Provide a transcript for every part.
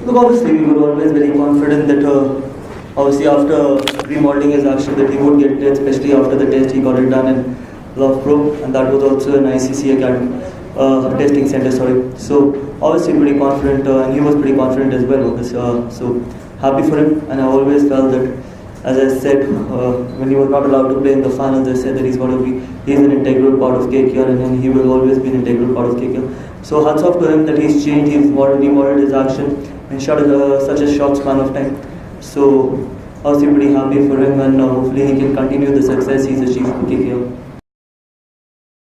Look, obviously, we were always very confident that, obviously, after remodeling his action, that he would get it, especially after the test, he got it done in Love Pro, and that was also an ICC academy, testing center, sorry. So, obviously, pretty confident, and he was pretty confident as well on this. So, happy for him, and I always felt that, as I said, when he was not allowed to play in the finals, I said that he's an integral part of KKR, and he will always be an integral part of KKR. So, hats off to him that he's changed, he's remodeled his action in such a short span of time. So, obviously pretty happy for him, and hopefully he can continue the success he's achieved for KKR.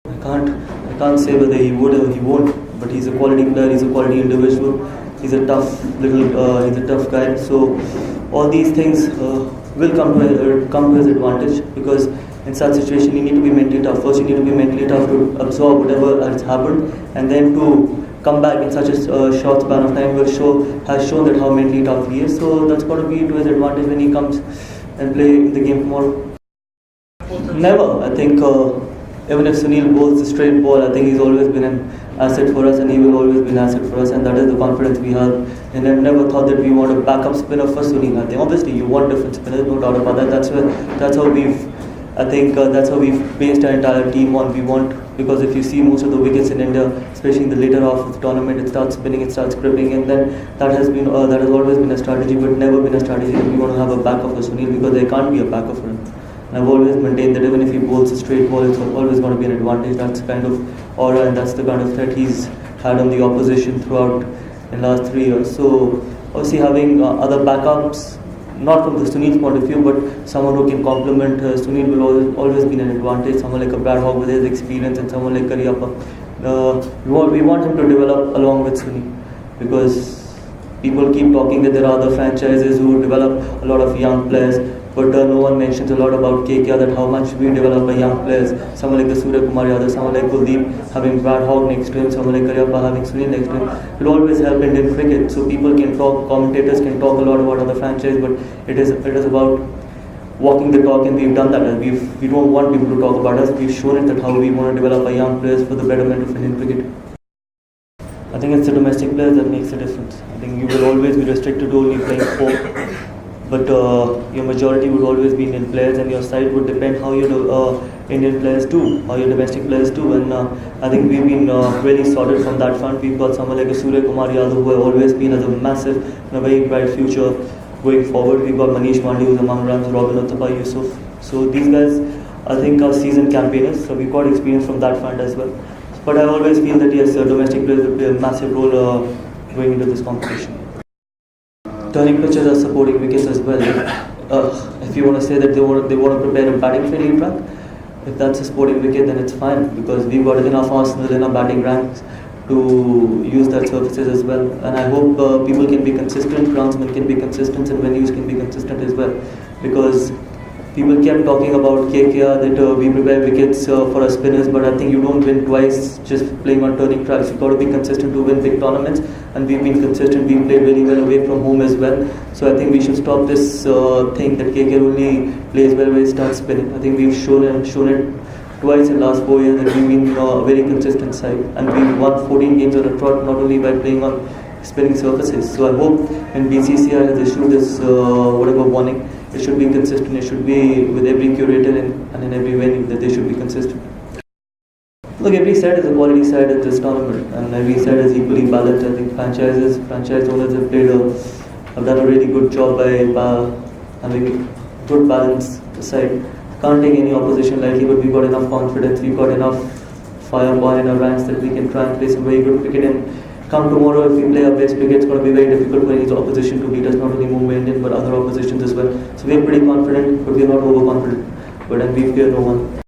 I can't say whether he would or he won't, but he's a quality player, he's a quality individual, he's a tough guy. So, all these things will come to his advantage, because in such situation you need to be mentally tough. First, you need to be mentally tough to absorb whatever has happened, and then to come back in such a short span of time has shown that how mentally tough he is. So that's got to be to his advantage when he comes and play the game tomorrow. Never. I think even if Sunil bowls the straight ball, I think he's always been an asset for us, and he will always be an asset for us, and that is the confidence we have. And I've never thought that we want a backup spinner for Sunil. I think obviously you want different spinners, no doubt about that. That's how we've based our entire team on. We want, because if you see most of the wickets in India, especially in the later half of the tournament, it starts spinning, it starts gripping, and then that has always been a strategy, but never been a strategy that we want to have a backup for Sunil, because there can't be a backup for him. And I've always maintained that even if he bowls a straight ball, it's always going to be an advantage. That's the kind of aura and that's the kind of threat he's had on the opposition throughout in the last 3 years. So obviously having other backups, not from the Sunil's point of view, but someone who can complement Sunil will always be an advantage. Someone like a Brad Hogg with his experience, and someone like Kariyappa. We want him to develop along with Sunil, because people keep talking that there are other franchises who develop a lot of young players, but no one mentions a lot about KKR, that how much we develop young players. Someone like the Surya Kumar Yadav, someone like Kuldeep having Brad Hogg next to him, someone like Kariyappa having Sunil next to him, will always help Indian cricket. So people can talk, commentators can talk a lot about other franchises, but it is about walking the talk, and we've done that. We don't want people to talk about us. We've shown it that how we want to develop our young players for the betterment of Indian cricket. I think it's the domestic players that makes the difference. I think you will always be restricted to only playing 4. But your majority would always be Indian players, and your side would depend how your Indian players do, how your domestic players do. And I think we've been really solid from that front. We've got someone like a Surya Kumar Yadav, who have always been as a massive and a very bright future going forward. We've got Manish Pandey, who's among runs, Robin Uthappa, Yusuf. So these guys, I think, are seasoned campaigners. So we've got experience from that front as well. But I always feel that yes, domestic players will play a massive role going into this competition. Turning pitches are supporting wickets as well. If you want to say that they want to prepare a batting friendly track, if that's a sporting wicket, then it's fine, because we've got enough arsenal in our batting ranks to use that surfaces as well. And I hope people can be consistent, groundsmen can be consistent, and venues can be consistent as well, because people kept talking about KKR that we prepare wickets for our spinners, but I think you don't win twice just playing on turning tracks. You've got to be consistent to win big tournaments, and we've been consistent. We've played really well away from home as well. So I think we should stop this thing that KKR only plays well when it starts spinning. I think we've shown it twice in the last 4 years that we've been a very consistent side, and we've won 14 games on a trot, not only by playing on spinning surfaces. So I hope when BCCI has issued this warning, it should be consistent. It should be with every curator and in every venue, that they should be consistent. Look, every side is a quality side at this tournament, and every side is equally balanced. I think franchise owners have done a really good job by having good balance side. Can't take any opposition lightly, but we've got enough confidence, we've got enough firepower in our ranks that we can try and play some very good cricket. And come tomorrow, if we play our best cricket, it's going to be very difficult for any opposition to beat us, not only Mumbai Indians but other oppositions as well. So we're pretty confident, but we're not overconfident. But we fear no one.